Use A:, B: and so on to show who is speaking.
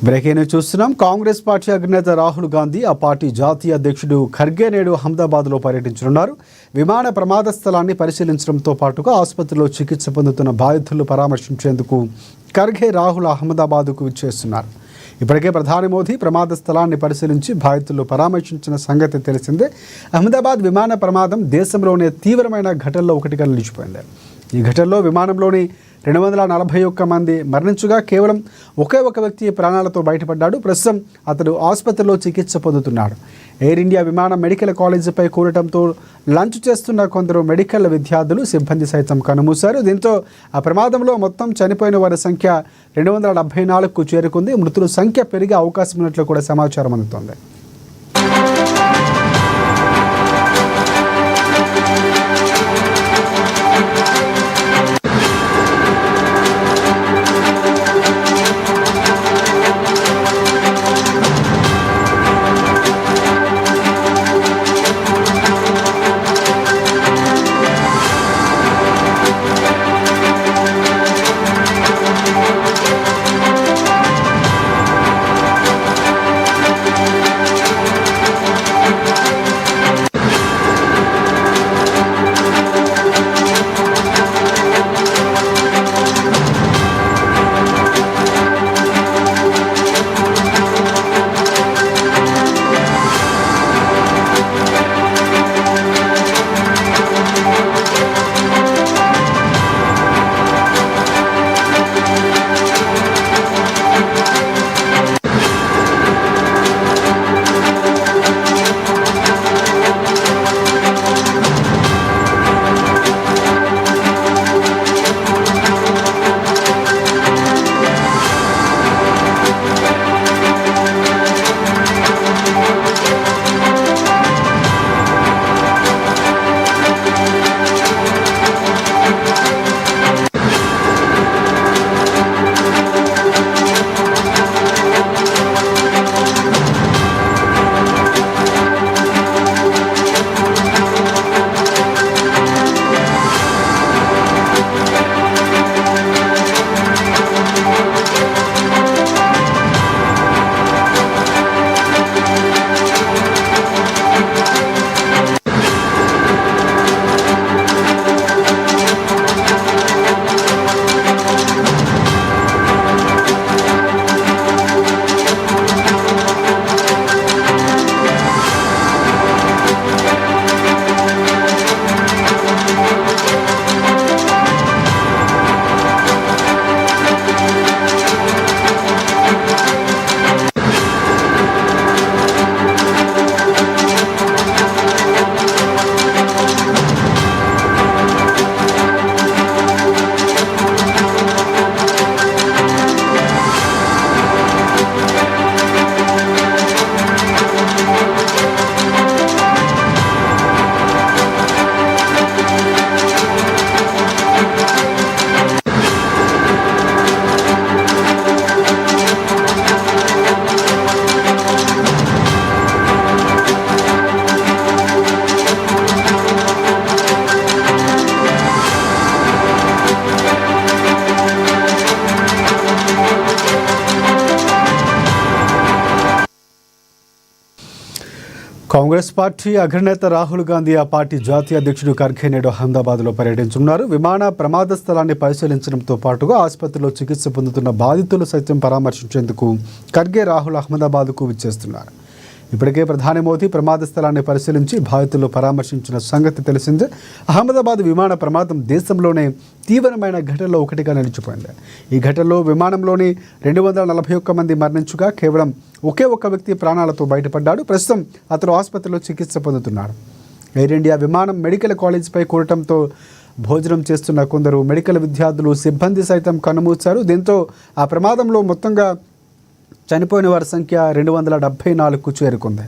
A: Breaking news చూస్తున్నాం. Congress party అగ్రనేత రాహుల్ గాంధీ, ఆ పార్టీ జాతీయ అధ్యక్షుడు ఖర్గే నేడు అహ్మదాబాద్లో పర్యటించనున్నారు. విమాన ప్రమాద స్థలాన్ని పరిశీలించడంతో పాటుగా ఆసుపత్రిలో చికిత్స పొందుతున్న బాధితులను పరామర్శించేందుకు ఖర్గే రాహుల్ అహ్మదాబాద్కు విచ్చేస్తున్నారు. ఇప్పటికే ప్రధాని మోదీ ప్రమాద స్థలాన్ని పరిశీలించి బాధితులను పరామర్శించిన సంగతి తెలిసిందే. అహ్మదాబాద్ విమాన ప్రమాదం దేశంలోనే తీవ్రమైన ఘటనలో ఒకటిగా నిలిచిపోయింది. ఈ ఘటనలో విమానంలోని 241 మంది మరణించగా కేవలం ఒకే ఒక వ్యక్తి ప్రాణాలతో బయటపడ్డాడు. ప్రస్తుతం అతడు ఆసుపత్రిలో చికిత్స పొందుతున్నాడు. ఎయిర్ ఇండియా విమానం మెడికల్ కాలేజీపై కూలటంతో లంచ్ చేస్తున్న కొందరు మెడికల్ విద్యార్థులు, సిబ్బంది సైతం కన్నుమూశారు. దీంతో ఆ ప్రమాదంలో మొత్తం చనిపోయిన వారి సంఖ్య 274కు చేరుకుంది. మృతుల సంఖ్య పెరిగే అవకాశం ఉన్నట్లు కూడా సమాచారం అందుతోంది. కాంగ్రెస్ పార్టీ అగ్రనేత రాహుల్ గాంధీ, ఆ పార్టీ జాతీయ అధ్యక్షుడు ఖర్గే నేడు అహ్మదాబాద్లో పర్యటించనున్నారు. విమాన ప్రమాద స్థలాన్ని పరిశీలించడంతో పాటుగా ఆసుపత్రిలో చికిత్స పొందుతున్న బాధితులు సైతం పరామర్శించేందుకు ఖర్గే రాహుల్ అహ్మదాబాద్కు విచ్చేస్తున్నారు. ఇప్పటికే ప్రధాని మోదీ ప్రమాద స్థలాన్ని పరిశీలించి బాధితులు పరామర్శించిన సంగతి తెలిసిందే. అహ్మదాబాద్ విమాన ప్రమాదం దేశంలోనే తీవ్రమైన ఘటనలో ఒకటిగా నిలిచిపోయింది. ఈ ఘటనలో విమానంలోని 241 మంది మరణించగా కేవలం ఒకే ఒక వ్యక్తి ప్రాణాలతో బయటపడ్డాడు. ప్రస్తుతం అతను ఆసుపత్రిలో చికిత్స పొందుతున్నాడు. ఎయిర్ ఇండియా విమానం మెడికల్ కాలేజీపై కూలటంతో భోజనం చేస్తున్న కొందరు మెడికల్ విద్యార్థులు, సిబ్బంది సైతం కన్నుమూశారు. దీంతో ఆ ప్రమాదంలో మొత్తంగా చనిపోయిన వారి సంఖ్య 274కు చేరుకుంది.